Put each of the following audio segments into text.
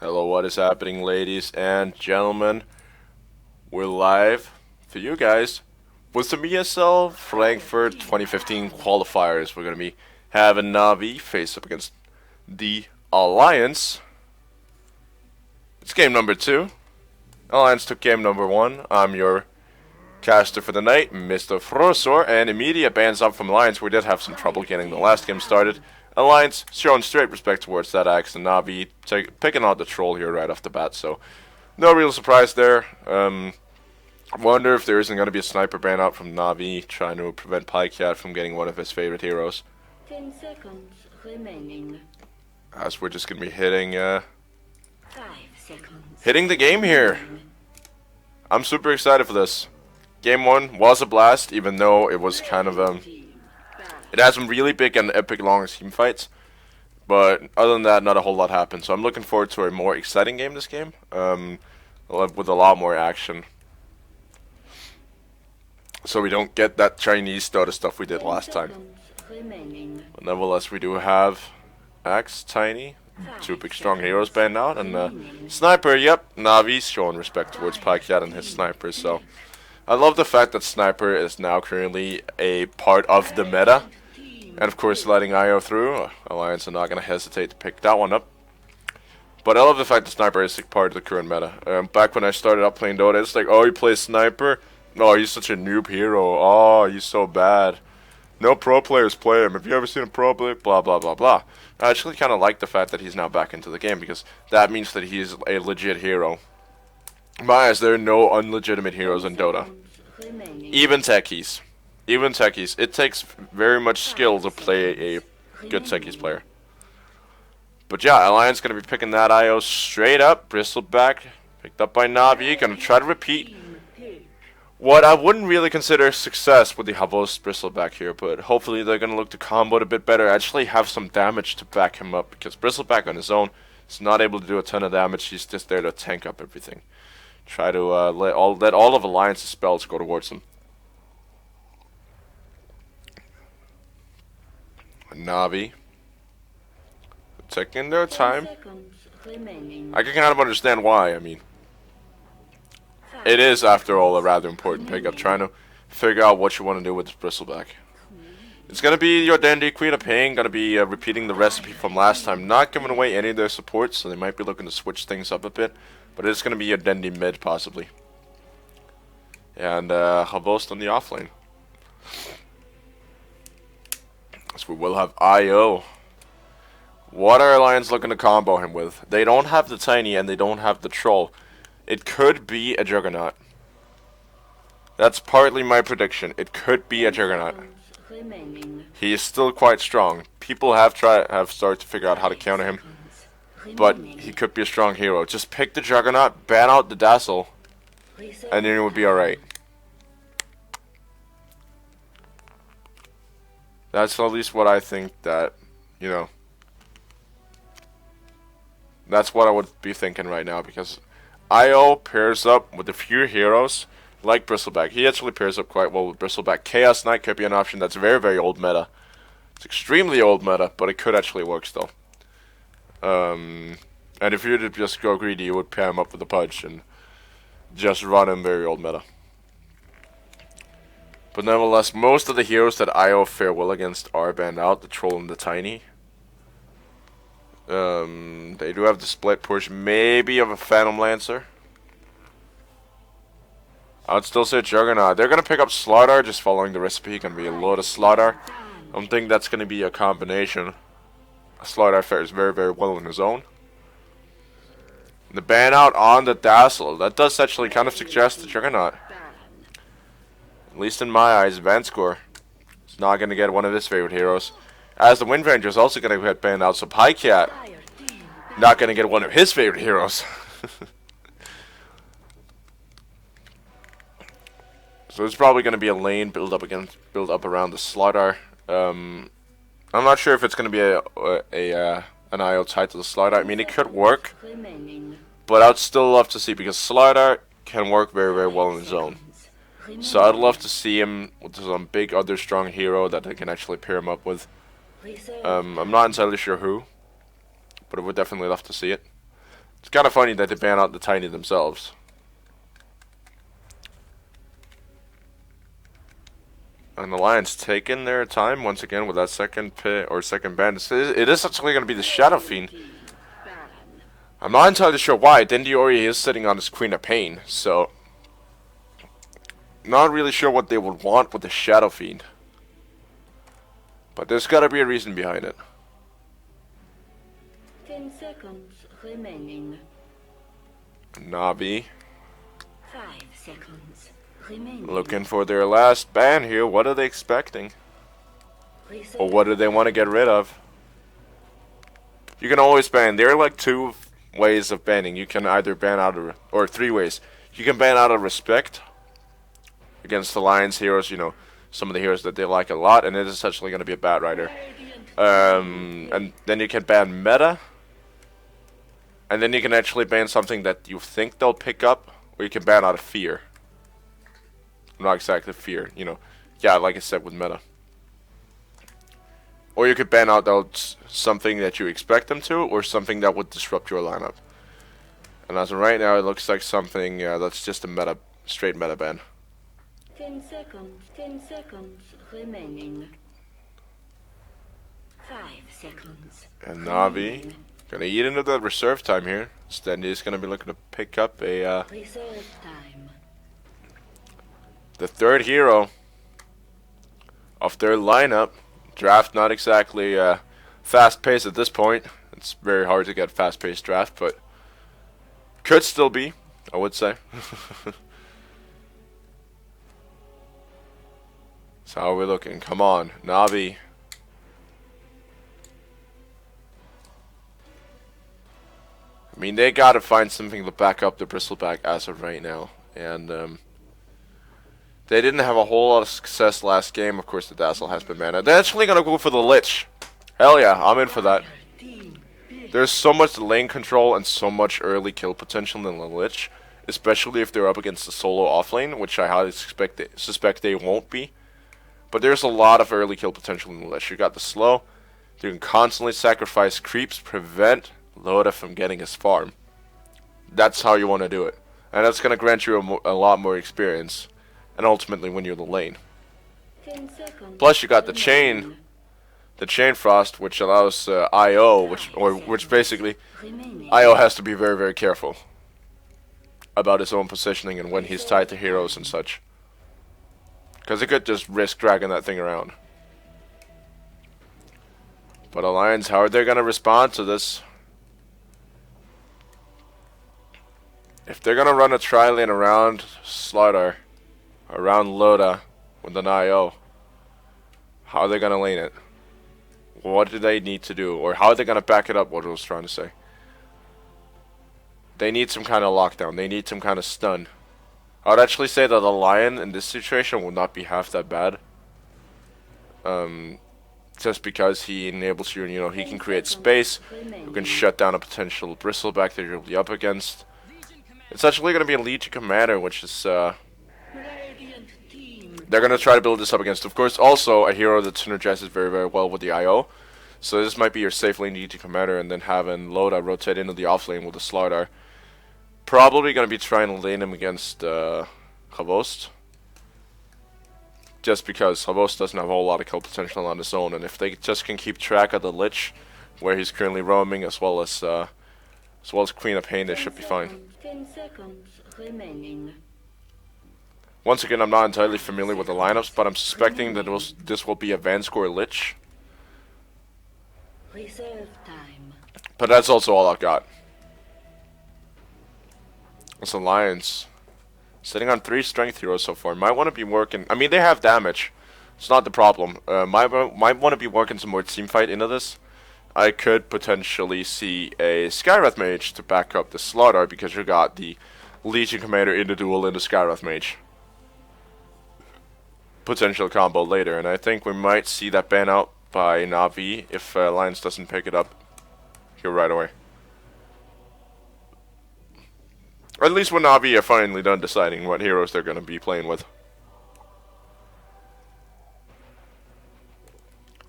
Hello, what is happening, ladies and gentlemen? We're live for you guys with some ESL Frankfurt 2015 qualifiers. We're going to be having Navi face up against the Alliance. It's game number 2. Alliance took game number 1. I'm your caster for the night, Mr. Frosor, and immediate bans up from Alliance. We did have some trouble getting the last game started. Alliance showing straight respect towards that axe, and Navi picking out the troll here right off the bat, so no real surprise there. Wonder if there isn't going to be a sniper ban out from Navi trying to prevent Pycat from getting one of his favorite heroes. 10 seconds remaining. As we're just going to be hitting 5 seconds. hitting the game here. I'm super excited for this. Game 1 was a blast, even though it was kind of it had some really big and epic long team fights, but other than that, not a whole lot happened. So I'm looking forward to a more exciting game this game, with a lot more action. So we don't get that Chinese Dota stuff we did last time. But nevertheless, we do have Axe, Tiny, 2 big strong heroes banned out, and Sniper, yep, Navi's showing respect towards Pycat and his snipers, so I love the fact that Sniper is now currently a part of the meta. And of course, letting IO through, Alliance are not going to hesitate to pick that one up. But I love the fact that Sniper is like part of the current meta. Back when I started up playing Dota, it's like, oh, you play Sniper? Oh, he's such a noob hero. Oh, he's so bad. No pro players play him. Have you ever seen a pro player? Blah, blah, blah, blah. I actually kind of like the fact that he's now back into the game, because that means that he's a legit hero. In my eyes, there are no unlegitimate heroes in Dota. Even techies. Even techies. It takes very much skill to play a good techies player. But yeah, Alliance going to be picking that IO straight up. Bristleback, picked up by Navi. Going to try to repeat what I wouldn't really consider success with the Havos Bristleback here. But hopefully they're going to look to combo it a bit better. Actually have some damage to back him up. Because Bristleback on his own is not able to do a ton of damage. He's just there to tank up everything. Try to let all of Alliance's spells go towards him. Navi taking their time. I can kind of understand why. I mean, it is, after all, a rather important pickup. Trying to figure out what you want to do with this Bristleback. It's going to be your Dandy Queen of Pain. Going to be repeating the recipe from last time. Not giving away any of their supports, so they might be looking to switch things up a bit. But it's going to be your Dandy mid, possibly. And Havost on the offlane. So we will have IO. What are Alliance looking to combo him with? They don't have the Tiny and they don't have the Troll. It could be a Juggernaut. That's partly my prediction. It could be a Juggernaut. He is still quite strong. People have started to figure out how to counter him. But he could be a strong hero. Just pick the Juggernaut, ban out the Dazzle, and then it would be alright. That's at least what I think that, you know, that's what I would be thinking right now, because IO pairs up with a few heroes like Bristleback. He actually pairs up quite well with Bristleback. Chaos Knight could be an option. That's very, very old meta. It's extremely old meta, but it could actually work still. And if you were to just go greedy, you would pair him up with the Pudge and just run him very old meta. But nevertheless, most of the heroes that IO fare well against are banned out, the Troll and the Tiny. They do have the split push, maybe of a Phantom Lancer. I would still say Juggernaut. They're going to pick up Slardar, just following the recipe. Going to be a load of Slardar. I don't think that's going to be a combination. Slardar fares very, very well on his own. The ban out on the Dazzle. That does actually kind of suggest the Juggernaut. At least in my eyes, Vanscore is not going to get one of his favorite heroes. As the Wind Ranger is also going to get banned out, so Pycat not going to get one of his favorite heroes. So it's probably going to be a lane build up around the Slardar. I'm not sure if it's going to be an IO tied to the Slardar. I mean, it could work, but I'd still love to see, because Slardar can work very, very well in his own. So I'd love to see him with some big other strong hero that they can actually pair him up with. I'm not entirely sure who, but I would definitely love to see it. It's kind of funny that they ban out the Tiny themselves. And the Lions taking their time once again with that second pit or second ban. It is actually going to be the Shadow Fiend. I'm not entirely sure why. Dendiori is sitting on his Queen of Pain, so not really sure what they would want with the Shadow Fiend. But there's got to be a reason behind it. 10 seconds remaining. Navi 5 seconds remaining. looking for their last ban here. What are they expecting? Reset Or what do they want to get rid of? You can always ban. There are like 2 ways of banning. You can either ban out of, or 3 ways. You can ban out of respect against the Lions heroes, you know, some of the heroes that they like a lot, and it is essentially going to be a Bat Rider. And then you can ban meta, and then you can actually ban something that you think they'll pick up, or you can ban out of fear. Not exactly fear, you know. Yeah, like I said with meta. Or you could ban out something that you expect them to, or something that would disrupt your lineup. And as of right now, it looks like something that's just a meta, straight meta ban. 10 seconds remaining. 5 seconds. And Navi gonna eat into the reserve time here. Stendy is gonna be looking to pick up a Reserve time. the 3rd hero of their lineup. Draft not exactly fast paced at this point. It's very hard to get fast paced draft, but could still be, I would say. So how are we looking? Come on, Navi. I mean, they gotta find something to back up the Bristleback as of right now. And they didn't have a whole lot of success last game. Of course, the Dazzle has been banned. They're actually gonna go for the Lich. Hell yeah, I'm in for that. There's so much lane control and so much early kill potential in the Lich, especially if they're up against the solo offlane, which I highly suspect they won't be. But there's a lot of early kill potential in the Lich. You got the slow. You can constantly sacrifice creeps, prevent Loda from getting his farm. That's how you want to do it. And that's going to grant you a lot more experience. And ultimately win you the lane. 10 seconds. Plus you got the chain frost, which allows IO, which basically Remaining. IO has to be very, very careful about his own positioning and when he's tied to heroes and such. Because he could just risk dragging that thing around. But Alliance, how are they going to respond to this? If they're going to run a tri-lane around Slaughter, around Loda with an IO, how are they going to lane it? What do they need to do? Or how are they going to back it up, what I was trying to say? They need some kind of lockdown. They need some kind of stun. I would actually say that a Lion in this situation will not be half that bad. Just because he enables you, you know, he can create space. You can shut down a potential Bristleback that you'll be up against. It's actually going to be a Legion Commander, which is, they're going to try to build this up against. Of course, also a hero that synergizes very, very well with the IO. So this might be your safe lane Legion Commander, and then having Loda rotate into the off lane with the Slardar. Probably going to be trying to lane him against Havost. Just because Havost doesn't have a whole lot of kill potential on his own. And if they just can keep track of the Lich, where he's currently roaming, as well as Queen of Pain, they should be fine. 10 seconds remaining. Once again, I'm not entirely familiar with the lineups, but I'm suspecting that this will be a Vanscore Lich. Reserve time. But that's also all I've got. This Alliance sitting on 3 strength heroes so far. Might want to be working. I mean, they have damage. It's not the problem. Might want to be working some more team fight into this. I could potentially see a Skywrath Mage to back up the Slaughter because you got the Legion Commander in the duel into Skywrath Mage. Potential combo later, and I think we might see that ban out by Navi if Alliance doesn't pick it up here right away. Or at least when Navi are finally done deciding what heroes they're going to be playing with.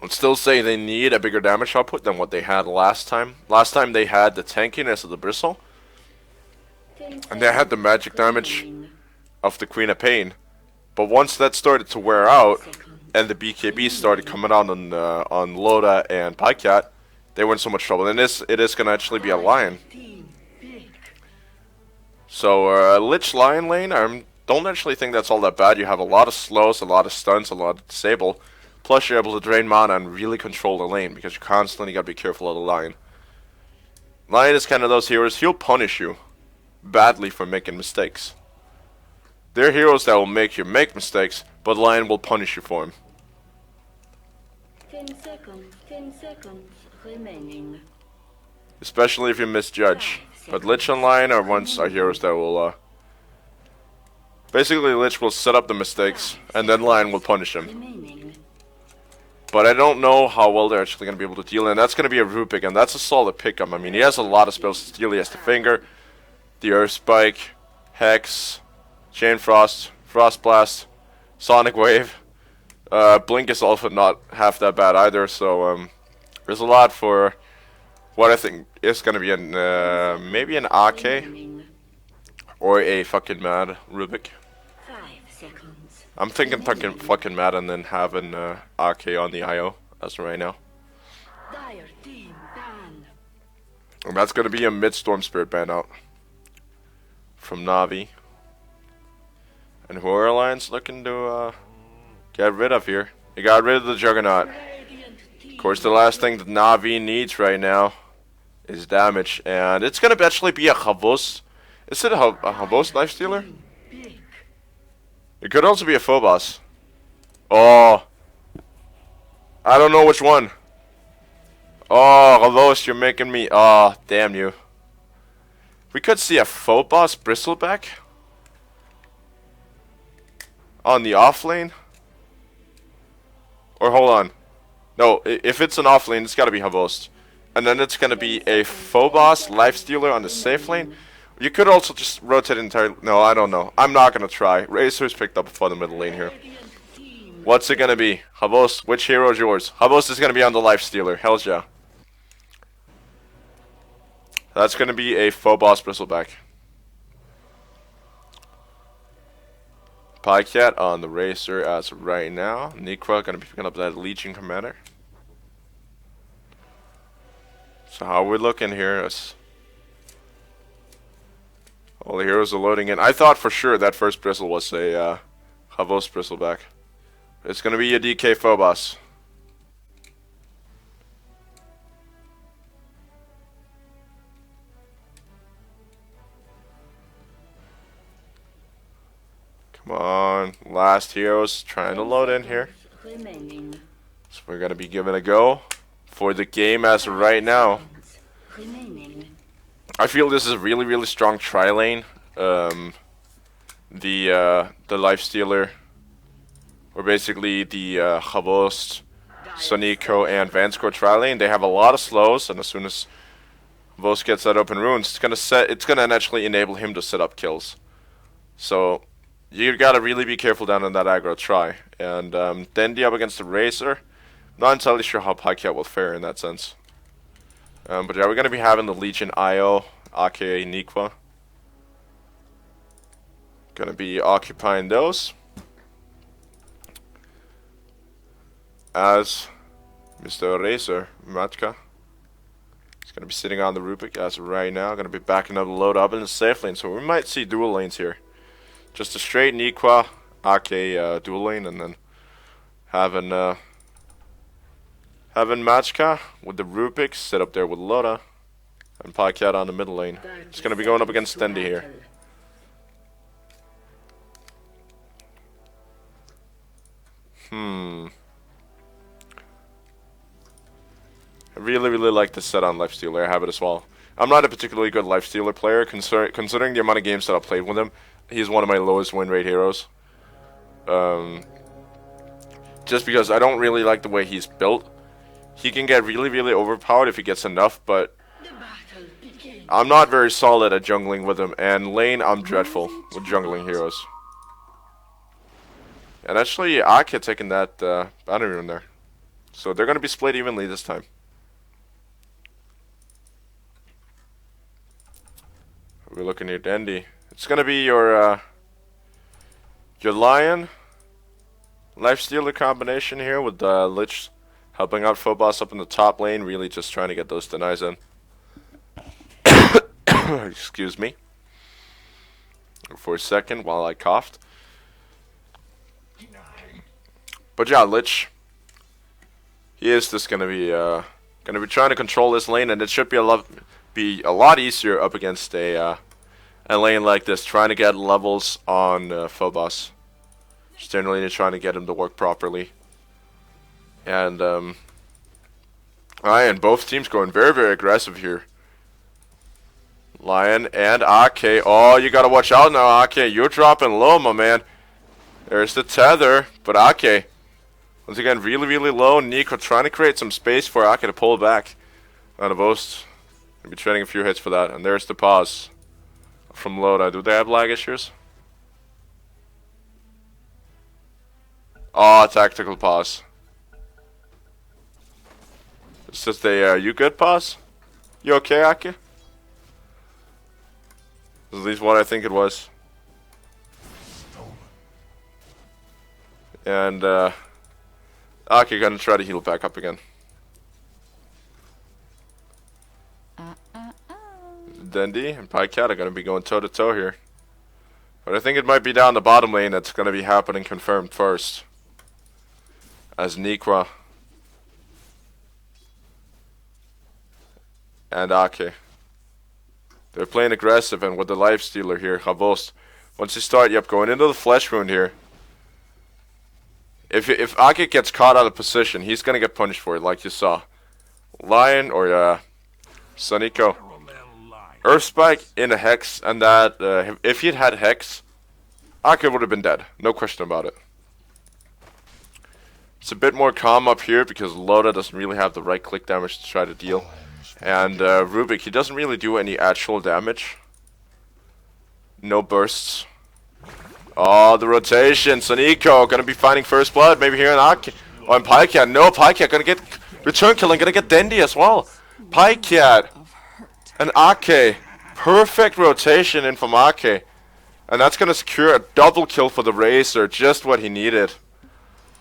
I'd still say they need a bigger damage output than what they had last time. Last time they had the tankiness of the Bristle, And they had the magic damage of the Queen of Pain. But once that started to wear out, and the BKB started coming out on Loda and Pycat, they were in so much trouble. And it is going to actually be a Lion. So Lich Lion lane, I don't actually think that's all that bad. You have a lot of slows, a lot of stuns, a lot of disable. Plus you're able to drain mana and really control the lane, because you constantly got to be careful of the Lion. Lion is kind of those heroes, he'll punish you badly for making mistakes. They're heroes that will make you make mistakes, but Lion will punish you for them. 10 seconds remaining. Especially if you misjudge. But Lich and Lion are heroes that will, basically Lich will set up the mistakes, and then Lion will punish him. But I don't know how well they're actually going to be able to deal, and that's going to be a Rupik, and that's a solid pickup. I mean, he has a lot of spells to steal. He has the Finger, the Earth Spike, Hex, Chain Frost, Frost Blast, Sonic Wave. Blink is also not half that bad either, so there's a lot for what I think is going to be maybe an AK or a fucking mad Rubik. 5 seconds. I'm thinking fucking mad and then having AK on the IO as of right now. Dire team ban. And that's going to be a mid-storm spirit ban out from Navi. And who are Alliance looking to get rid of here? They got rid of the Juggernaut. Of course, the last thing that Navi needs right now is damage. And it's going to actually be a Havos. Is it a Havos Lifestealer? It could also be a Phobos. Oh. I don't know which one. Oh, Havos, you're making me... Oh, damn you. We could see a Phobos Bristleback on the off lane. Or hold on. No, if it's an off lane, it's got to be Havos. And then it's going to be a Phobos Lifestealer on the safe lane. You could also just rotate entirely. No, I don't know. I'm not going to try. Razor's picked up for the middle lane here. What's it going to be? Havos, which hero is yours? Havos is going to be on the Lifestealer. Hell's yeah. That's going to be a Phobos Bristleback. Pycat on the Racer as of right now. Nikra going to be picking up that Legion Commander. So how we're looking here is... all the heroes are loading in. I thought for sure that first Bristle was a Havos Bristleback. It's going to be a DK Phobos. Come on, last heroes trying to load in here. So we're going to be giving a go for the game as of right now. I feel this is a really, really strong tri-lane. The Lifestealer, or basically the Havos, Sonico, and Vanscore tri-lane. They have a lot of slows, and as soon as Havos gets that open runes, it's gonna naturally enable him to set up kills. So you gotta really be careful down in that aggro try. And Dendi up against the Racer. Not entirely sure how Pycat will fare in that sense. But yeah, we're going to be having the Legion IO, aka Nikwa. Going to be occupying those. As Mr. Racer, Matka, is going to be sitting on the Rupik as of right now. Going to be backing up the load up in the safe lane. So we might see dual lanes here. Just a straight Nikwa, aka dual lane, and then having Machka with the Rupik sit up there with Loda, and Pycat on the middle lane. It's going to be going up against Stendi here. I really, really like this set on Lifestealer. I have it as well. I'm not a particularly good Lifestealer player, considering the amount of games that I've played with him. He's one of my lowest win rate heroes. Just because I don't really like the way he's built. He can get really, really overpowered if he gets enough, but I'm not very solid at jungling with him, and lane I'm dreadful with jungling heroes. And actually, Aki taking that banner rune there. So they're going to be split evenly this time. We're looking here, Dandy. It's gonna be your Lion Lifestealer combination here with Lich helping out Phobos up in the top lane, really just trying to get those denies in. Excuse me. For a second while I coughed. But yeah, Lich. He is just gonna be trying to control this lane, and it should be a lot easier up against a lane like this, trying to get levels on Phobos. Just generally trying to get him to work properly. And both teams going very, very aggressive here. Lion and Ake. Oh, you gotta watch out now, Ake. You're dropping low, my man. There's the tether, but Ake, once again, really, really low. Nico trying to create some space for Ake to pull back on a boast. Gonna be trading a few hits for that. And there's the pause from Loda. Do they have lag issues? Oh, tactical pause. It's just a, you good pause? You okay, Ake? At least what I think it was. And, Ake gonna try to heal back up again. Dendi and Pycat are gonna be going toe to toe here. But I think it might be down the bottom lane that's gonna be happening confirmed first. As Nikwa and Ake, they're playing aggressive, and with the Lifestealer here, Havost, once you start, going into the Flesh Wound here. If Ake gets caught out of position, he's gonna get punished for it, like you saw. Lion or Suniko, Earth Spike in a Hex, and that if he'd had Hex, Ake would have been dead, no question about it. It's a bit more calm up here because Loda doesn't really have the right click damage to try to deal. And Rubik, he doesn't really do any actual damage. No bursts. Oh, the rotation. Suniko gonna be finding first blood. Maybe here in Ake. Oh, and Pycat. No, Pycat gonna get return killing. Gonna get Dendi as well. Pycat and Ake. Perfect rotation in from Ake. And that's gonna secure a double kill for the Razor. Just what he needed.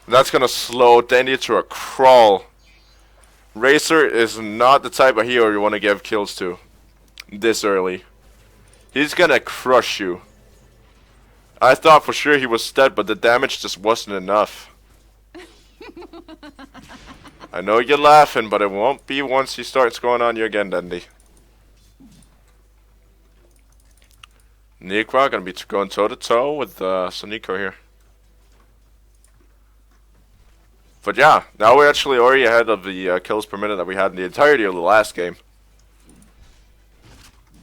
That's gonna slow Dendi to a crawl. Racer is not the type of hero you want to give kills to this early. He's gonna crush you. I thought for sure he was dead, but the damage just wasn't enough. I know you're laughing, but it won't be once he starts going on you again, Dendi. Nikwa gonna be going toe to toe with Suniko here. But yeah, now we're actually already ahead of the kills per minute that we had in the entirety of the last game.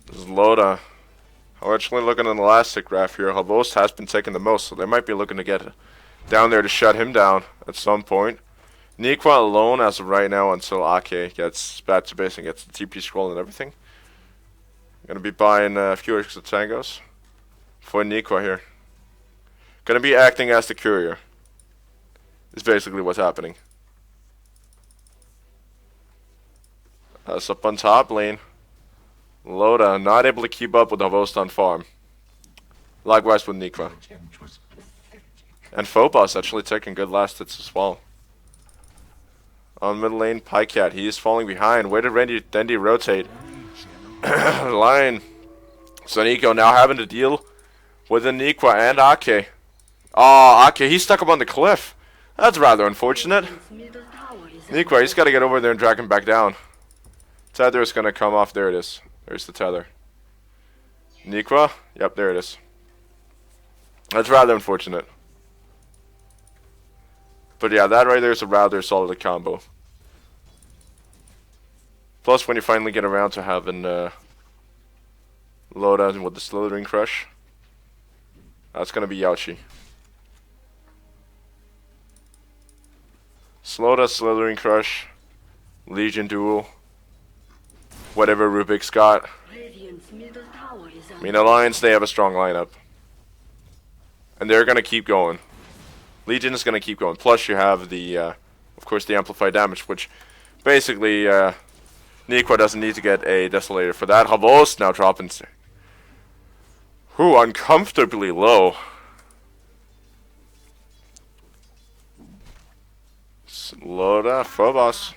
This is Loda. We're actually looking in the last tick graph here. Havost has been taking the most, so they might be looking to get down there to shut him down at some point. Nikwa alone as of right now until Ake gets back to base and gets the TP scroll and everything. Gonna be buying a few extra tangos for Nikwa here. Gonna be acting as the courier. Is basically what's happening. That's up on top lane. Loda not able to keep up with Havost on farm. Likewise with Nikwa. And Phobos actually taking good last hits as well. On middle lane, Pycat. He is falling behind. Where did Dendi rotate? Lion. Suniko now having to deal with the Nikwa and Ake. Oh, Ake, he's stuck up on the cliff. That's rather unfortunate. Nikwa, he's got to get over there and drag him back down. Tether is going to come off. There it is. There's the tether. Nikwa? Yep, there it is. That's rather unfortunate. But yeah, that right there is a rather solid combo. Plus, when you finally get around to having Loda with the Slithering Crush, that's going to be Yaochi. Sloda, Slithering Crush, Legion Duel, whatever Rubik's got. I mean, Alliance, they have a strong lineup. And they're going to keep going. Legion is going to keep going. Plus, you have the, of course, the Amplified Damage, which basically, Nikwa doesn't need to get a Desolator for that. Havost now dropping Whew, uncomfortably low. Loda, Phobos.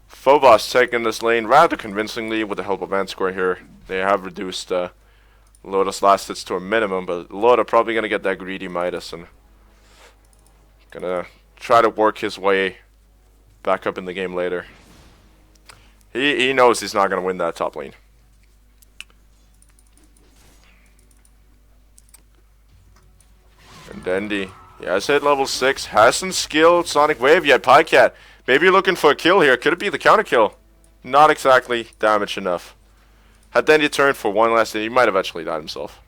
Phobos taking this lane rather convincingly with the help of Manscore here. They have reduced Loda's last hits to a minimum, but Loda probably going to get that greedy Midas and going to try to work his way back up in the game later. He knows he's not going to win that top lane. And Dendy, he has hit level 6, hasn't skilled Sonic Wave yet. Pycat, maybe you're looking for a kill here. Could it be the counter kill? Not exactly damage enough. Had Dendy turned for one last hit, he might have actually died himself.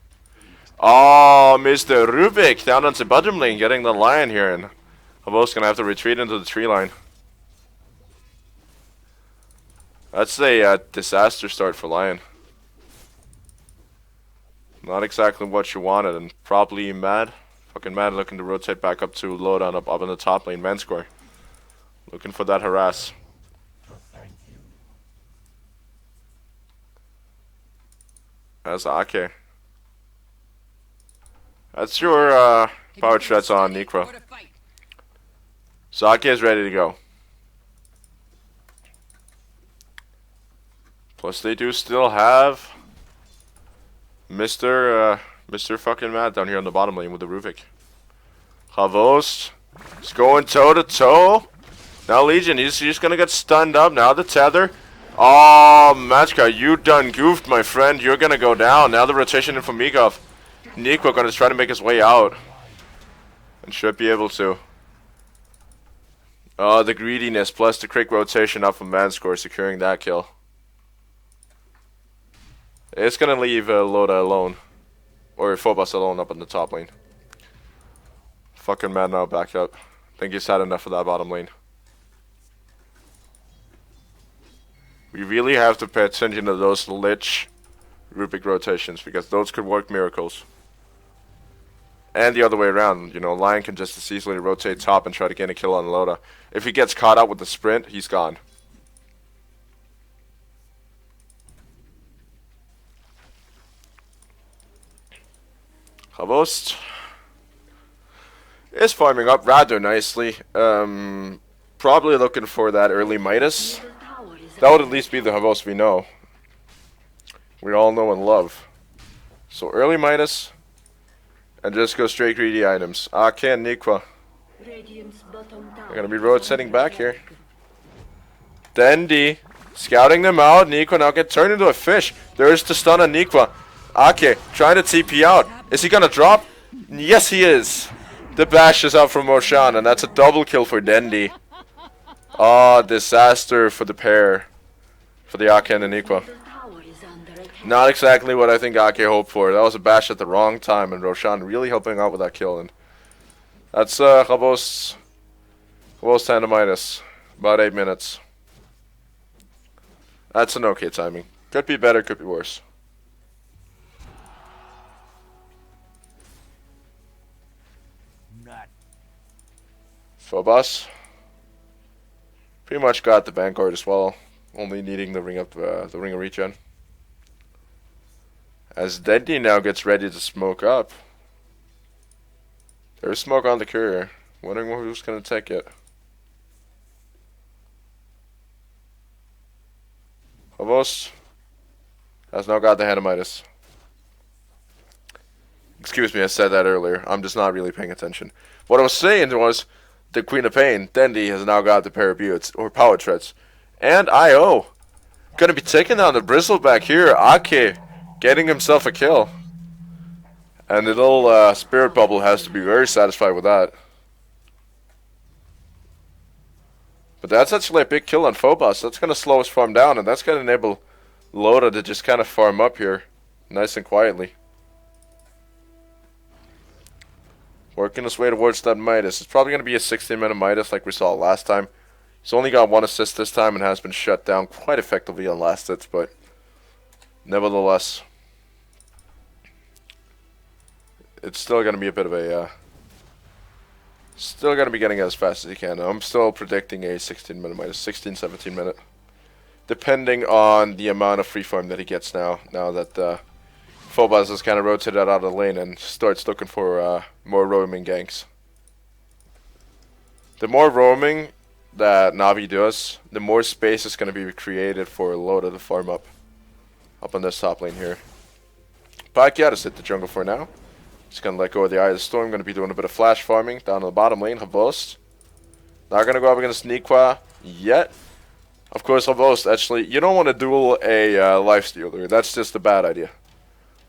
Oh, Mr. Rubik down onto bottom lane, getting the lion here, and Havos gonna have to retreat into the tree line. That's a disaster start for Lion. Not exactly what you wanted, and probably mad. Fucking mad, looking to rotate back up to Loda up in the top lane. Manscore looking for that harass. That's Ake. That's your power threats on Necro. So Ake is ready to go. Plus they do still have Mr. fucking Mad down here on the bottom lane with the Ruvik. Havos is going toe to toe. Now Legion, he's just gonna get stunned up. Now the tether. Oh, Machka, you done goofed, my friend. You're gonna go down. Now the rotation in from Mikov. Nico gonna try to make his way out. And should be able to. Oh, the greediness plus the quick rotation up from Manscore securing that kill. It's gonna leave Loda alone. Or Phobos alone up in the top lane. Fucking Mad now back up. Think he's had enough of that bottom lane. We really have to pay attention to those Lich Rubik rotations because those could work miracles. And the other way around, you know, Lion can just as easily rotate top and try to get a kill on Loda. If he gets caught out with the sprint, he's gone. Havost is farming up rather nicely. Probably looking for that early Midas. That would at least be the Havost we know. We all know and love. So early Midas. And just go straight greedy items. Ake and Nikwa. They're gonna be rotating back here. Dendy scouting them out. Nikwa now get turned into a fish. There's the stun on Nikwa. Ake trying to TP out. Is he gonna drop? Yes, he is. The bash is out from Roshan, and that's a double kill for Dendy. Oh, disaster for the pair. For the Ake and the Nikwa. Not exactly what I think Ake hoped for. That was a bash at the wrong time, and Roshan really helping out with that kill. And that's Chabos Tandem minus. About 8 minutes. That's an okay timing. Could be better, could be worse. Phobos pretty much got the Vanguard as well, only needing the ring of regen. As Dendy now gets ready to smoke up. There's smoke on the courier. Wondering who's gonna take it. Phobos has now got the Hanamitis. Excuse me, I said that earlier. I'm just not really paying attention. What I was saying was the Queen of Pain, Dendy, has now got the Parabutes, or Power Treads. And IO. Gonna be taking down the Bristleback here. Ake getting himself a kill. And the little Spirit Bubble has to be very satisfied with that. But that's actually a big kill on Phobos. That's gonna slow his farm down, and that's gonna enable Loda to just kind of farm up here. Nice and quietly. Working his way towards that Midas. It's probably going to be a 16-minute Midas like we saw last time. He's only got 1 assist this time and has been shut down quite effectively on last hits, but nevertheless, it's still going to be a bit of a... still going to be getting as fast as he can. I'm still predicting a 16-minute Midas, 16, 17-minute. Depending on the amount of free farm that he gets now that Phobos is kind of rotated out of the lane and starts looking for more roaming ganks. The more roaming that Navi does, the more space is going to be created for Loda to farm up on this top lane here. Pakia to sit the jungle for now. He's going to let go of the Eye of the Storm. Going to be doing a bit of flash farming down on the bottom lane. Havost. Not going to go up against Nikwa yet. Of course, Havost, actually, you don't want to duel a lifestealer. That's just a bad idea.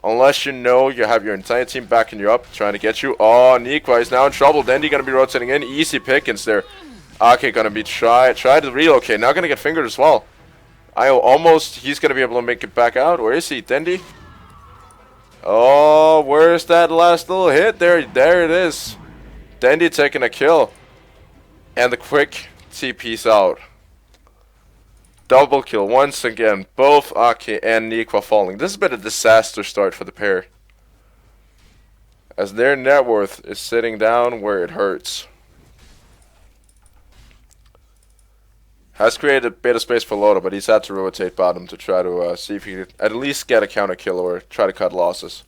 Unless you know you have your entire team backing you up, trying to get you. Oh, Nikwa is now in trouble. Dendi going to be rotating in. Easy pickings there. Ake going to be try to relocate. Now going to get fingered as well. He's going to be able to make it back out. Where is he? Dendi? Oh, where's that last little hit? There it is. Dendi taking a kill. And the quick TP's out. Double kill once again. Both Ake and Nikwa falling. This has been a disaster start for the pair, as their net worth is sitting down where it hurts. Has created a bit of space for Loda, but he's had to rotate bottom to try to see if he can at least get a counter kill or try to cut losses.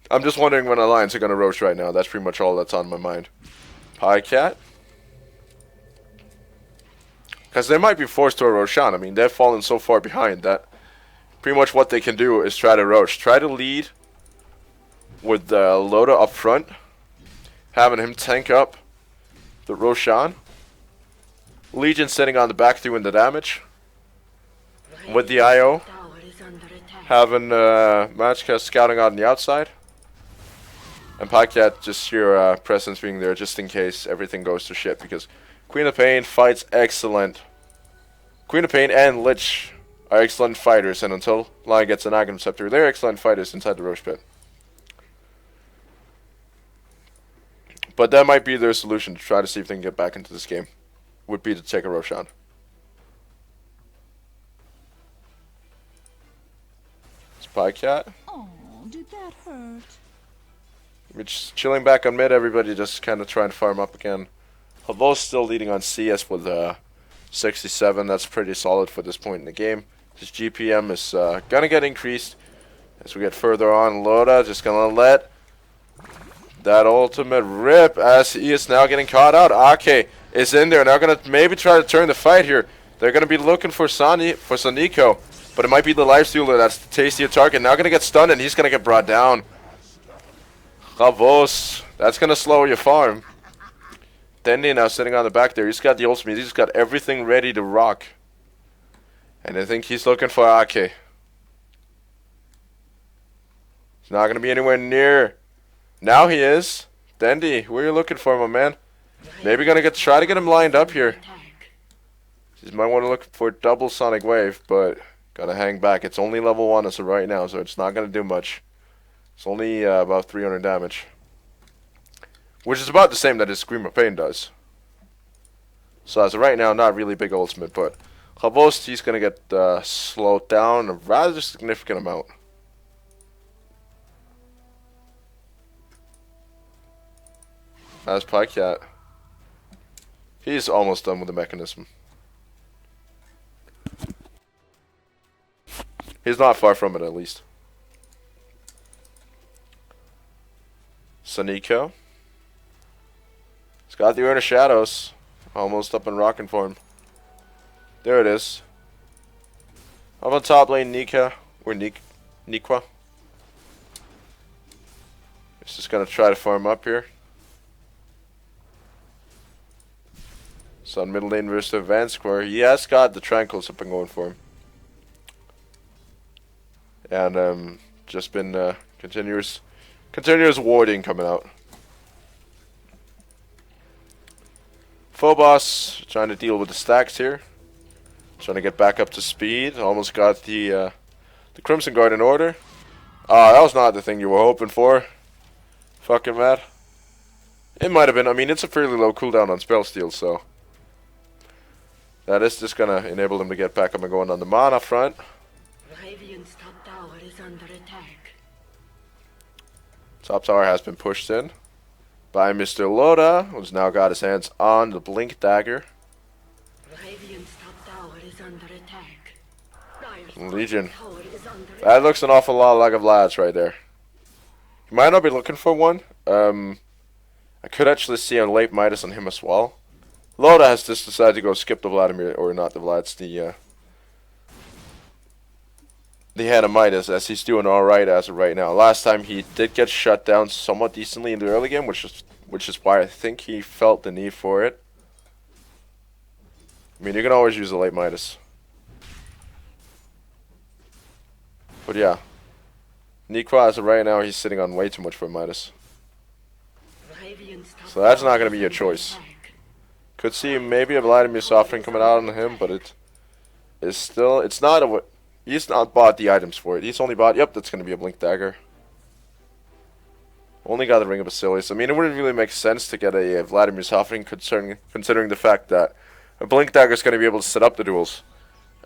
I'm just wondering when Alliance are going to roach right now. That's pretty much all that's on my mind. Pycat. Because they might be forced to a Roshan. I mean, they've fallen so far behind that pretty much what they can do is try to roach. Try to lead with Loda up front, having him tank up the Roshan. Legion sitting on the back doing the damage. With the IO, having Matchka scouting out on the outside. And Pakyat just your presence being there just in case everything goes to shit, because Queen of Pain fights excellent. Queen of Pain and Lich are excellent fighters, and until Lion gets an Aghanim Scepter, they're excellent fighters inside the Roche Pit. But that might be their solution to try to see if they can get back into this game, would be to take a Roshan. Spy Cat. Oh, did that hurt? We're just chilling back on mid, everybody just kind of trying to farm up again. Havo's still leading on CS with 67. That's pretty solid for this point in the game. His GPM is going to get increased as we get further on. Loda just going to let that ultimate rip as he is now getting caught out. Ake is in there. Now going to maybe try to turn the fight here. They're going to be looking for Saniko, but it might be the lifestealer that's the tastier target. Now going to get stunned, and he's going to get brought down. Havos, that's going to slow your farm. Dendi now sitting on the back there. He's got the ultimate. He's got everything ready to rock. And I think he's looking for Ake. He's not going to be anywhere near. Now he is. Dendi, where are you looking for, my man? Maybe going to try to get him lined up here. You might want to look for double Sonic Wave, but got to hang back. It's only level 1 as of right now, so it's not going to do much. It's only about 300 damage. Which is about the same that his Scream of Pain does. So as of right now, not really big ultimate, but Havost, he's going to get slowed down a rather significant amount. That's Pycat. He's almost done with the mechanism. He's not far from it, at least. Saniko. He's got the Urn of Shadows. Almost up and rocking for him. There it is. Up on top lane, Nikwa. He's just going to try to farm up here. So on middle lane versus Advanced Square. He has got the Tranquils up and going for him. And just been continuous warding coming out. Phobos trying to deal with the stacks here. Trying to get back up to speed. Almost got the Crimson Guard in order. That was not the thing you were hoping for. Fucking mad. It might have been. I mean, it's a fairly low cooldown on spell steal, so that is just gonna enable them to get back up and going on the mana front. Radiant's top tower is under attack. Top tower has been pushed in by Mr. Loda, who's now got his hands on the Blink Dagger. Radiant's top tower is under attack. Legion. That looks an awful lot like a Vlad's right there. You might not be looking for one. I could actually see a late Midas on him as well. Loda has just decided to go skip the Vladimir, or not the Vlad's, the Hannah Midas, as he's doing alright as of right now. Last time he did get shut down somewhat decently in the early game, which is why I think he felt the need for it. I mean, you can always use a late Midas. But yeah. Nikwa, as of right now, he's sitting on way too much for Midas. So that's not going to be your choice. Could see maybe a Vladimir Sovereign coming out on him, but it is still, it's not a, he's not bought the items for it. He's only bought, yep, that's going to be a Blink Dagger. Only got the Ring of Basilius. I mean, it wouldn't really make sense to get a Vladimir Sovereign considering the fact that a Blink Dagger is going to be able to set up the duels.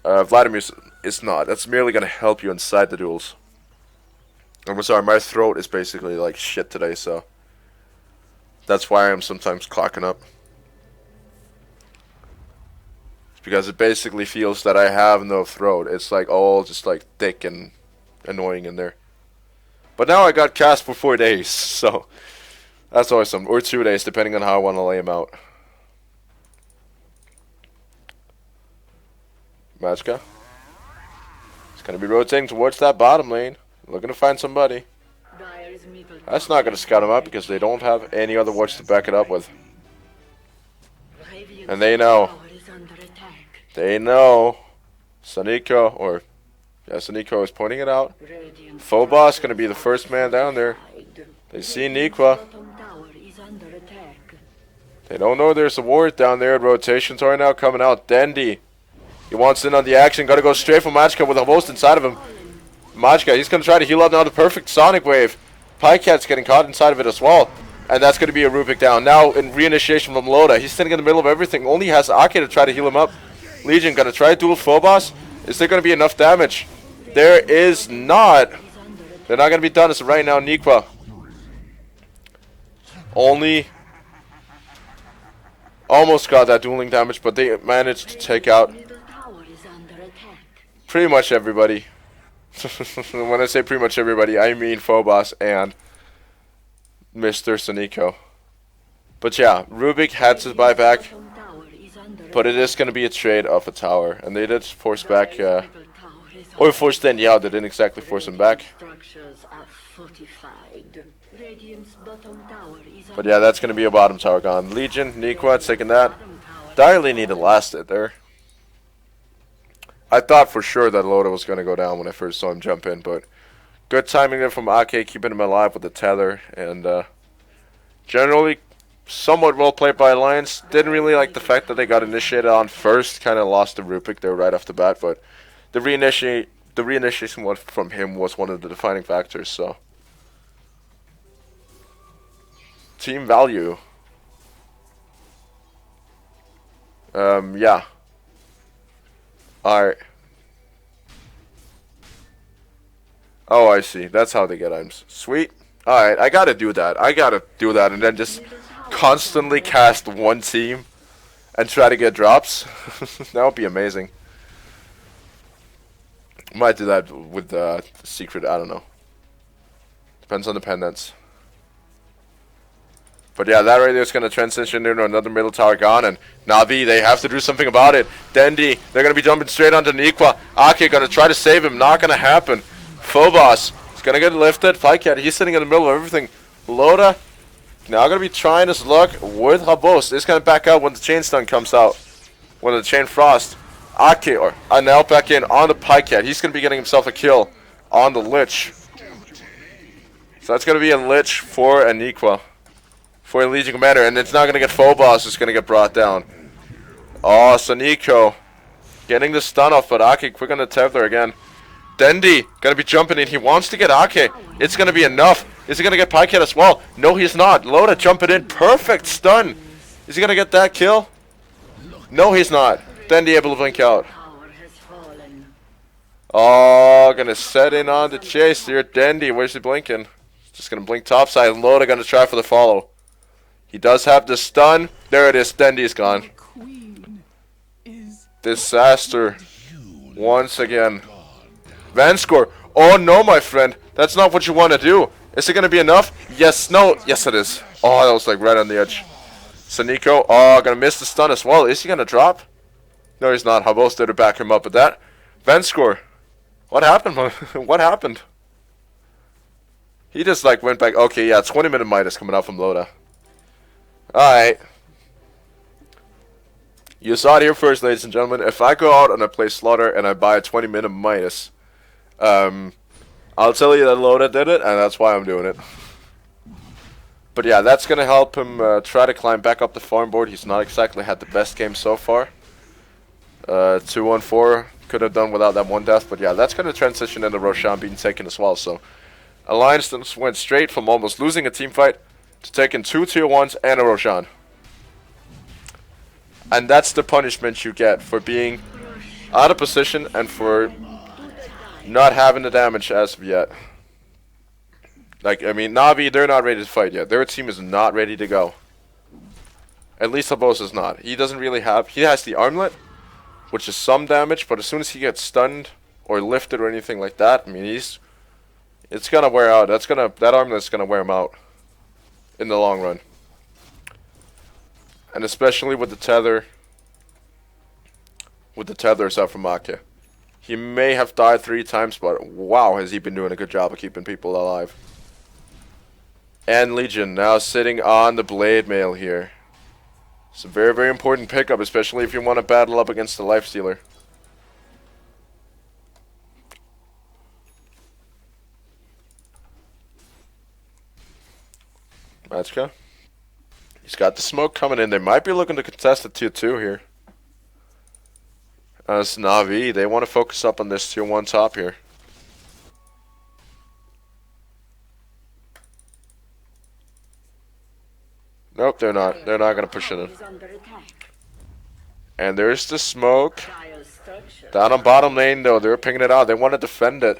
Vladimir is not. That's merely going to help you inside the duels. I'm sorry, my throat is basically like shit today, so that's why I'm sometimes clocking up. It's because it basically feels that I have no throat. It's like all just like thick and annoying in there. But now I got cast for 4 days, so that's awesome. Or 2 days, depending on how I want to lay him out. Machka. He's going to be rotating towards that bottom lane. Looking to find somebody. That's not going to scout him out because they don't have any other wards to back it up with. And they know. They know. Saniko, or yeah, Saniko is pointing it out. Phobos going to be the first man down there. They see Nikwa. They don't know there's a ward down there. Rotations are now coming out. Dendi. He wants in on the action. Got to go straight for Machka with a host inside of him. Machka, he's going to try to heal up now. The perfect Sonic Wave. Pycat's getting caught inside of it as well. And that's going to be a Rubik down. Now in reinitiation from Loda. He's sitting in the middle of everything. Only has Ake to try to heal him up. Legion going to try to duel Phobos. Is there going to be enough damage? There is not. They're not going to be done as of right now. Nikwa. Only almost got that dueling damage, but they managed to take out pretty much everybody. When I say pretty much everybody, I mean Phobos and Mr. Saniko. But yeah, Rubik had to buy back, but it is going to be a trade of a tower. And they did force back, or force Dendi out. They didn't exactly force him back. But yeah, that's going to be a bottom tower gone. Legion, Nikwa taking that. Direly need to last it there. I thought for sure that Loda was going to go down when I first saw him jump in, but good timing there from Ake, keeping him alive with the tether, and generally somewhat well played by Alliance. Didn't really like the fact that they got initiated on first, kind of lost the Rupik there right off the bat, but the reinitiation from him was one of the defining factors, so. Team value. Yeah. Alright. Oh, I see. That's how they get items. Sweet. Alright, I gotta do that. And then just constantly cast one team and try to get drops. That would be amazing. Might do that with the secret, I don't know. Depends on the pendants. But yeah, that right there is going to transition into another middle tower gone, and Navi, they have to do something about it. Dendi, they're going to be jumping straight onto Nikwa. Ake going to try to save him, not going to happen. Phobos is going to get lifted. Flycat, he's sitting in the middle of everything. Loda, now going to be trying his luck with Habos. It's going to back out when the chain stun comes out. When the chain frost. Ake, or now back in on the Pycat. He's going to be getting himself a kill on the Lich. So that's going to be a Lich for a Nikwa. For a Legion Commander, and it's not going to get Phobos, it's going to get brought down. Oh, Saniko getting the stun off, but Ake quick on the tether again. Dendi going to be jumping in. He wants to get Ake. It's going to be enough. Is he going to get Pycat as well? No, he's not. Loda jumping in. Perfect stun. Is he going to get that kill? No, he's not. Dendi able to blink out. Oh, going to set in on the chase here. Dendi, where's he blinking? Just going to blink topside. Loda going to try for the follow. He does have the stun. There it is. Dendi's gone. Disaster. Once again. Van score. Oh no, my friend. That's not what you want to do. Is it going to be enough? Yes, no. Yes, it is. Oh, that was like right on the edge. Saniko. Oh, going to miss the stun as well. Is he going to drop? No, he's not. Habos there to back him up with that. Van score. What happened? What happened? He just like went back. Okay, yeah, 20-minute Midas coming out from Loda. Alright. You saw it here first, ladies and gentlemen. If I go out and I play Slaughter and I buy a 20-minute Midas, I'll tell you that Loda did it, and that's why I'm doing it. But yeah, that's going to help him try to climb back up the farm board. He's not exactly had the best game so far. 2-1-4 could have done without that one death, but yeah, that's going to transition into Roshan being taken as well. So Alliance just went straight from almost losing a team fight to taking 2 tier 1s and a Roshan. And that's the punishment you get for being out of position and for not having the damage as of yet. Like, I mean, Navi, they're not ready to fight yet. Their team is not ready to go. At least Habos is not. He doesn't really have... He has the armlet, which is some damage, but as soon as he gets stunned or lifted or anything like that, I mean, it's gonna wear out. That armlet's gonna wear him out in the long run. And especially with the tether. With the tethers out from Make. He may have died 3 times, but wow, has he been doing a good job of keeping people alive. And Legion now sitting on the Blade Mail here. It's a very, very important pickup, especially if you want to battle up against the Lifestealer. Matchka. He's got the smoke coming in. They might be looking to contest the tier 2 here. As Navi, they want to focus up on this tier 1 top here. Nope, they're not. They're not going to push it in. And there's the smoke. Down on bottom lane, though. They're pinging it out. They want to defend it.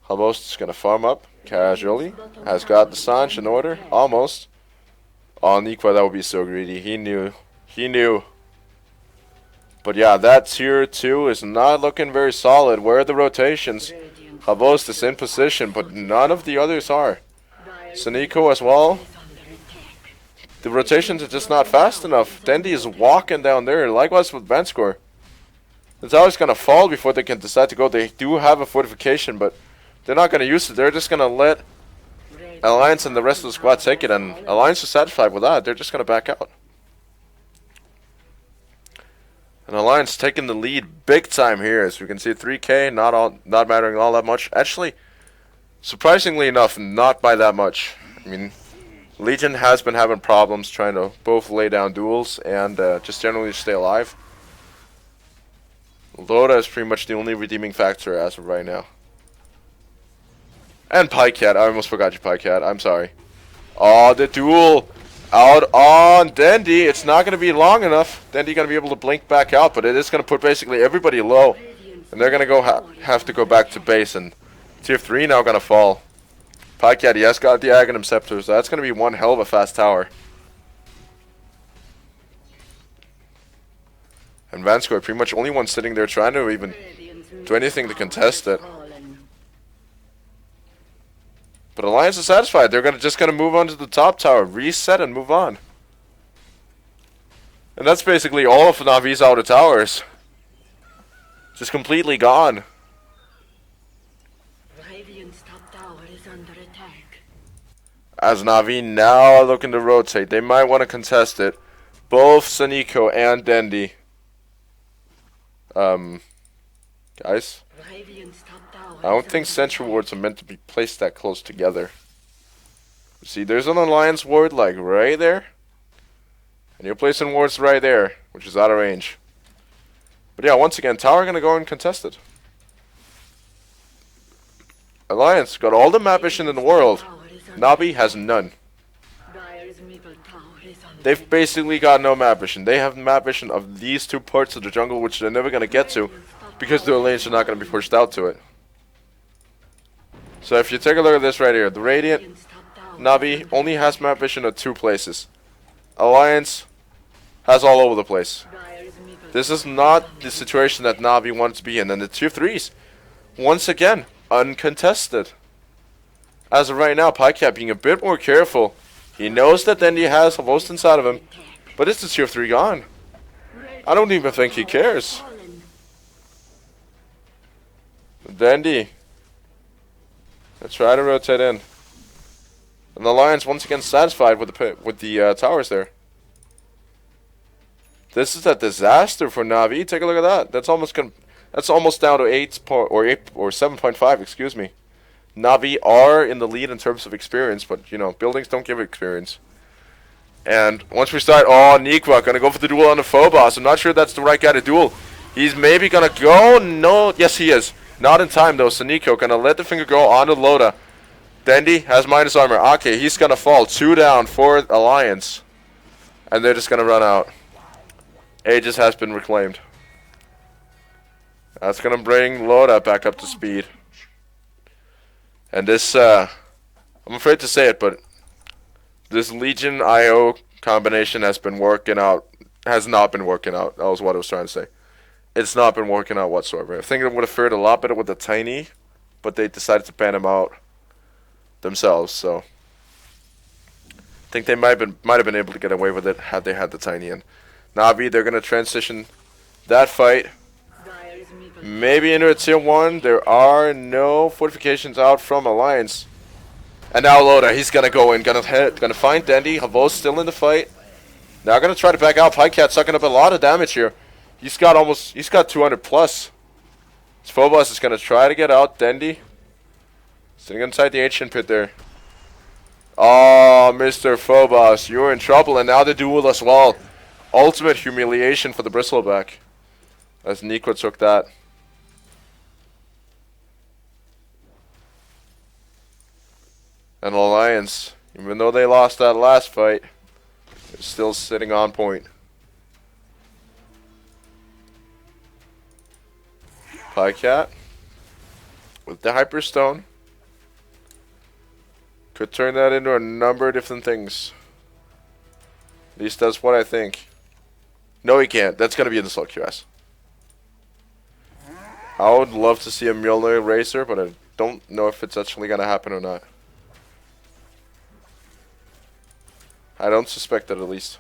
Habos is going to farm up casually. Has got the Sanch in order. Almost. Oh, Nikwa, that would be so greedy. He knew. He knew. But yeah, that tier 2 is not looking very solid. Where are the rotations? Habos is in position, but none of the others are. Saniko as well. The rotations are just not fast enough. Dendi is walking down there. Likewise with Vanskor. It's always going to fall before they can decide to go. They do have a fortification, but they're not going to use it. They're just going to let Alliance and the rest of the squad take it. And Alliance is satisfied with that. They're just going to back out. And Alliance taking the lead big time here. As we can see, 3k, not mattering all that much. Actually, surprisingly enough, not by that much. I mean, Legion has been having problems trying to both lay down duels and just generally stay alive. Loda is pretty much the only redeeming factor as of right now. And Pycat, I almost forgot you, Pycat. I'm sorry. Oh, the duel out on Dendi. It's not going to be long enough. Dendi going to be able to blink back out, but it is going to put basically everybody low. And they're going to go have to go back to base, and tier 3 now going to fall. Pycat, he has got the Aghanim Scepter, so that's going to be one hell of a fast tower. And Vanskor, pretty much only one sitting there trying to even do anything to contest it. But Alliance is satisfied. They're just going to move on to the top tower, reset, and move on. And that's basically all of Navi's outer towers. Just completely gone. As Navi now looking to rotate, they might want to contest it. Both Saniko and Dendi. Guys, I don't think sentry wards are meant to be placed that close together. See, there's an Alliance ward like right there. And you're placing wards right there, which is out of range. But yeah, once again, tower gonna go uncontested. Alliance got all the map vision in the world. Navi has none. They've basically got no map vision. They have map vision of these 2 parts of the jungle, which they're never gonna get to because their lanes are not gonna be pushed out to it. So if you take a look at this right here, the Radiant Navi only has map vision at 2 places. Alliance has all over the place. This is not the situation that Navi wants to be in. And the tier 3s, once again, uncontested. As of right now, Pycat being a bit more careful. He knows that Dendi has a host inside of him. But it's the tier 3 gone. I don't even think he cares. Dendi. Let's try to rotate in. And the Lions once again satisfied with the towers there. This is a disaster for Navi. Take a look at that. That's almost down to 8 or 7.5. Excuse me. Navi are in the lead in terms of experience, but you know buildings don't give experience. And once we start, Nikwa gonna go for the duel on the Phobos. I'm not sure that's the right guy to duel. He's maybe gonna go. No, yes he is. Not in time though. So Nico gonna let the finger go on the Loda. Dendi has minus armor. Okay, he's gonna fall. 2 down for Alliance. And they're just gonna run out. Aegis has been reclaimed. That's gonna bring Loda back up to speed. And this, I'm afraid to say it, but this Legion IO combination has been working out. Has not been working out. That was what I was trying to say. It's not been working out whatsoever. I think it would have fared a lot better with the Tiny, but they decided to ban him out themselves. So I think they might have been able to get away with it had they had the Tiny in. Navi, they're gonna transition that fight maybe into a tier 1. There are no fortifications out from Alliance. And now Loda, he's gonna go in, gonna find Dendi. Havos still in the fight. Now gonna try to back out. Pycat sucking up a lot of damage here. He's got 200 plus. Phobos is gonna try to get out. Dendi sitting inside the ancient pit there. Oh, Mr. Phobos, you're in trouble, and now the duel as well. Ultimate humiliation for the Bristleback. As Nico took that. And Alliance, even though they lost that last fight, they're still sitting on point. Pycat with the Hyperstone could turn that into a number of different things. At least that's what I think. No, he can't. That's going to be in the slow QS. I would love to see a Mjolnir Racer, but I don't know if it's actually going to happen or not. I don't suspect it, at least.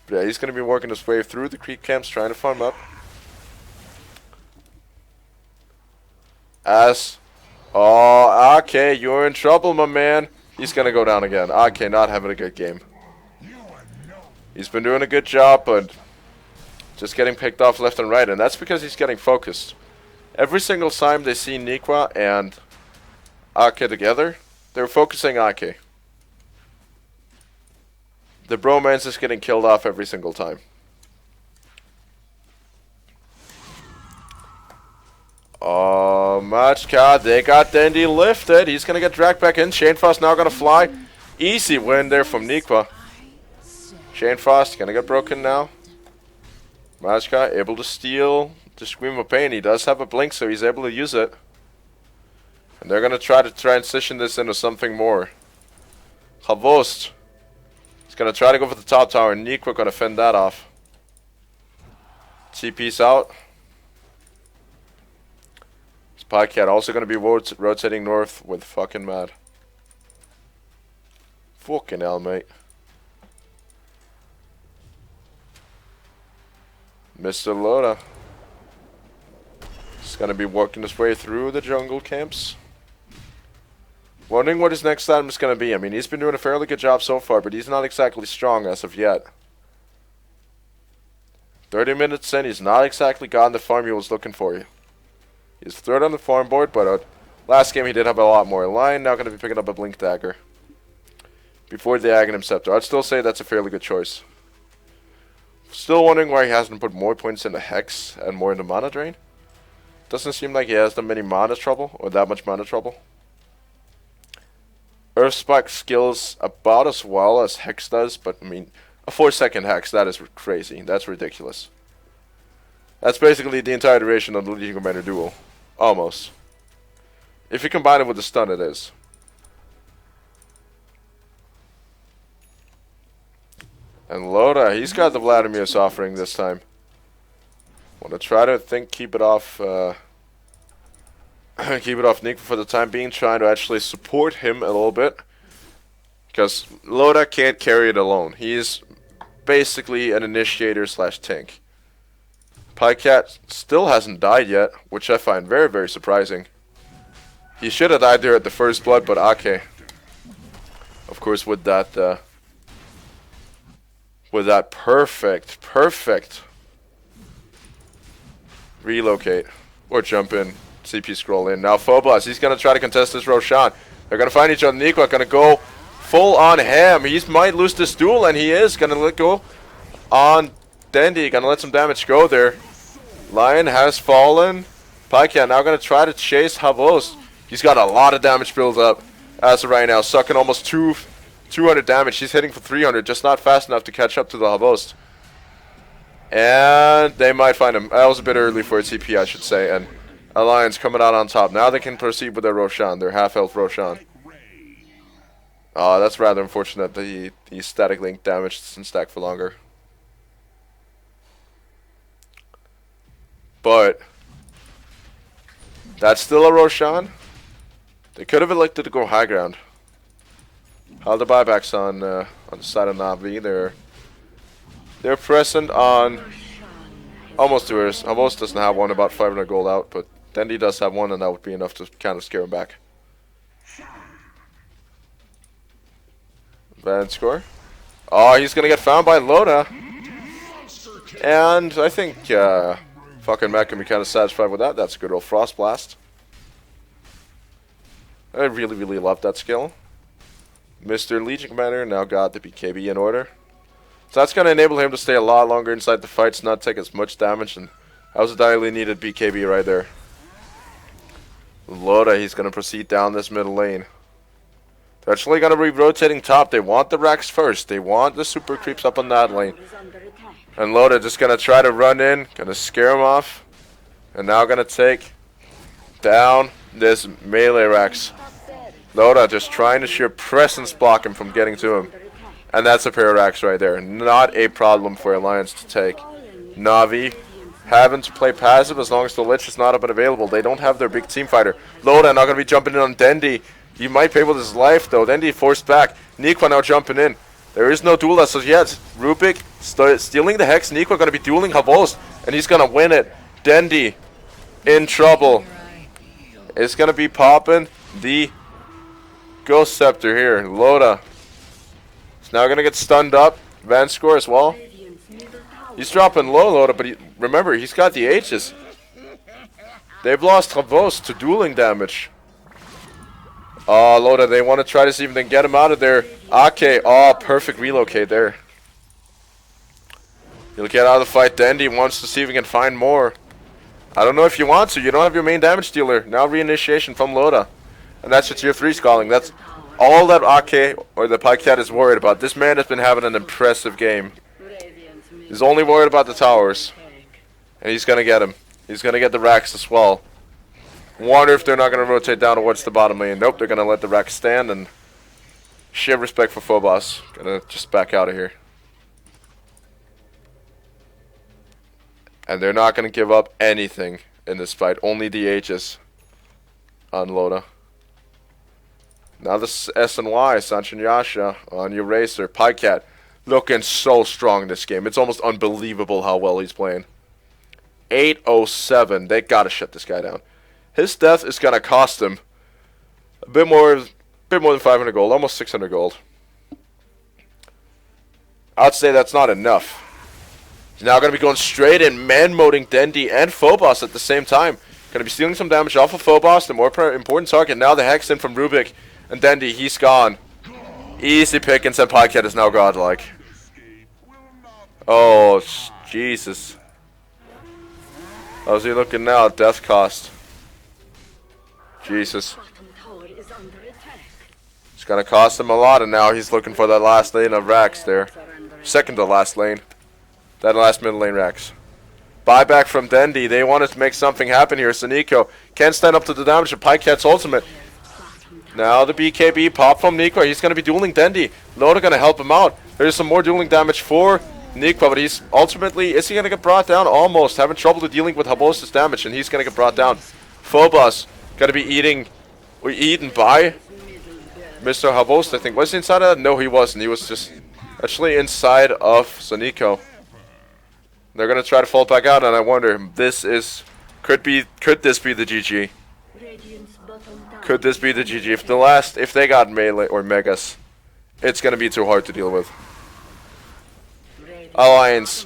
But yeah, he's going to be working his way through the creep camps, trying to farm up. Okay, you're in trouble, my man. He's going to go down again. Okay, not having a good game. He's been doing a good job, but just getting picked off left and right, and that's because he's getting focused. Every single time they see Nikwa and Ake together, they're focusing Ake. The bromance is getting killed off every single time. Oh, Machka, they got Dendi lifted. He's going to get dragged back in. Shanefrost now going to fly. Easy win there from Nikwa. Shanefrost going to get broken now. Machka able to steal the Scream of Pain. He does have a blink, so he's able to use it. And they're going to try to transition this into something more. Havost is going to try to go for the top tower, and Nikwa going to fend that off. TP's out. Pycat also going to be rotating north with fucking mad. Fucking hell, mate. Mr. Loda is going to be working his way through the jungle camps. Wondering what his next item is going to be. I mean, he's been doing a fairly good job so far, but he's not exactly strong as of yet. 30 minutes in, he's not exactly gotten the farm he was looking for. He's third on the farm board, but last game he did have a lot more. Lion now going to be picking up a Blink Dagger before the Aghanim Scepter. I'd still say that's a fairly good choice. Still wondering why he hasn't put more points into Hex and more into Mana Drain. Doesn't seem like he has that many mana trouble, or that much mana trouble. Earth Spike skills about as well as Hex does, but I mean, a 4-second Hex, that is crazy. That's ridiculous. That's basically the entire duration of the Legion Commander duel. Almost. If you combine it with the stun, it is. And Loda, he's got the Vladimir's offering this time. Want to try to keep it off keep it off Nick for the time being, trying to actually support him a little bit. Because Loda can't carry it alone. He's basically an initiator slash tank. Pycat still hasn't died yet, which I find very, very surprising. He should have died there at the first blood, but okay. Of course, with that perfect relocate or jump in, CP scroll in. Now Phobos, he's gonna try to contest this Roshan. They're gonna find each other. Nico gonna go full on ham. He might lose this duel, and he is gonna let go on Dendi. Gonna let some damage go there. Lion has fallen. Pycat now gonna try to chase Havos. He's got a lot of damage build up as of right now, sucking almost 200 damage. He's hitting for 300, just not fast enough to catch up to the Havos. And they might find him. That was a bit early for a TP, I should say. And Alliance coming out on top. Now they can proceed with their Roshan, their half-health Roshan. That's rather unfortunate that the static link damage doesn't stack for longer. But that's still a Roshan. They could have elected to go high ground. How the buybacks on the side of Navi? They're present on almost two ears. Havos doesn't have one, about 500 gold out, but Dendi does have one, and that would be enough to kind of scare him back. Van score. Oh, he's gonna get found by Loda. And I think fucking Matt can be kind of satisfied with that. That's a good old Frost Blast. I really, really love that skill. Mr. Legion Commander now got the BKB in order. So that's going to enable him to stay a lot longer inside the fights, not take as much damage, and that was a direly needed BKB right there. Loda, he's going to proceed down this middle lane. They're actually going to be rotating top. They want the Rax first. They want the super creeps up on that lane. And Loda just going to try to run in, going to scare him off, and now going to take down this melee Rax. Loda just trying to sheer presence block him from getting to him. And that's a pair of Rax right there. Not a problem for Alliance to take. Navi having to play passive as long as the Lich is not up and available. They don't have their big team fighter. Loda not going to be jumping in on Dendi. He might pay with his life though. Dendi forced back. Niqua now jumping in. There is no duel as of yet. Rubik stealing the Hex. Niqua going to be dueling Havos. And he's going to win it. Dendi in trouble. It's going to be popping the Ghost Scepter here. Loda is now going to get stunned up. Van score as well. He's dropping low, Loda, but remember, he's got the H's. They've lost Havos to dueling damage. Oh, Loda, they want to try to see if they can get him out of there. Ake, oh, perfect relocate there. He'll get out of the fight. Dendi wants to see if he can find more. I don't know if you want to. You don't have your main damage dealer. Now reinitiation from Loda. And that's your tier 3 scaling. That's all that Ake or the Pycat is worried about. This man has been having an impressive game. He's only worried about the towers. And he's going to get him. He's going to get the Rax as well. Wonder if they're not going to rotate down towards the bottom lane. Nope, they're going to let the Rax stand. And sheer respect for Phobos. Going to just back out of here. And they're not going to give up anything in this fight. Only the H's on Loda. Now this S&Y, Sanchin Yasha on your Racer. Pycat looking so strong this game. It's almost unbelievable how well he's playing. 807. They got to shut this guy down. His death is going to cost him a bit more than 500 gold. Almost 600 gold. I'd say that's not enough. He's now going to be going straight in, man-moding Dendi and Phobos at the same time. Going to be stealing some damage off of Phobos, the more important target. Now the Hex in from Rubik. And Dendi, he's gone. Easy pickings, and Pycat is now godlike. Oh, Jesus. How's he looking now? Death cost. Jesus. It's going to cost him a lot, and now he's looking for that last lane of Rax there. Second to last lane. That last middle lane Rax. Buyback from Dendi. They wanted to make something happen here. Saniko can't stand up to the damage of Pycat's ultimate. Now the BKB pop from Nikwa. He's going to be dueling Dendi. Loda going to help him out. There's some more dueling damage for Nikwa, but he's ultimately, is he going to get brought down? Almost. Having trouble dealing with Habos's damage, and he's going to get brought down. Phobos going to be eaten by Mr. Habos, I think. Was he inside of that? No, he wasn't. He was just actually inside of Zaniko. They're going to try to fall back out, and I wonder, could this be the GG? Could this be the GG? If they got melee or megas, it's gonna be too hard to deal with. Alliance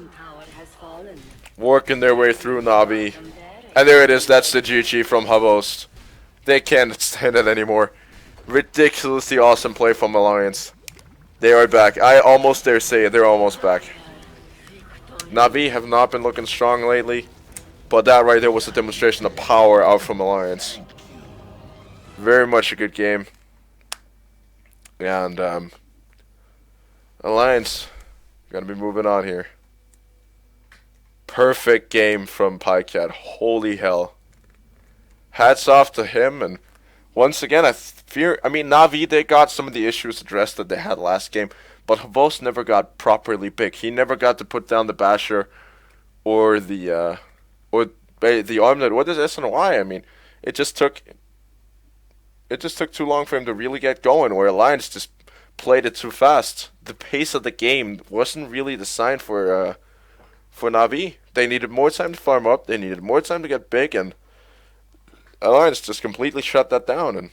working their way through Navi, and there it is. That's the GG from Havost. They can't stand it anymore. Ridiculously awesome play from Alliance. They are back. I almost dare say it. They're almost back. Navi have not been looking strong lately, but that right there was a demonstration of power out from Alliance. Very much a good game. And Alliance gonna be moving on here. Perfect game from Pycat. Holy hell. Hats off to him, and once again I mean Navi, they got some of the issues addressed that they had last game, but Havos never got properly big. He never got to put down the Basher or the Armlet or the SNY. I mean, it just took too long for him to really get going, where Alliance just played it too fast. The pace of the game wasn't really designed for Navi. They needed more time to farm up, they needed more time to get big, and Alliance just completely shut that down. And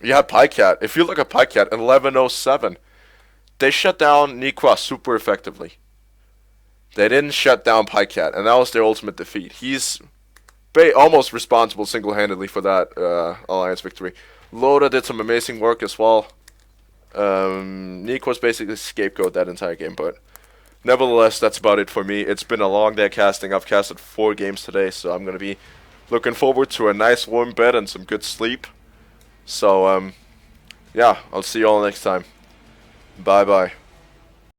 you had Pycat. If you look at Pycat, 1107, they shut down Nikwa super effectively. They didn't shut down Pycat, and that was their ultimate defeat. He's almost responsible single-handedly for that Alliance victory. Loda did some amazing work as well. Nick was basically scapegoat that entire game, but nevertheless, that's about it for me. It's been a long day casting. I've casted 4 games today, so I'm going to be looking forward to a nice warm bed and some good sleep. So, yeah, I'll see you all next time. Bye-bye.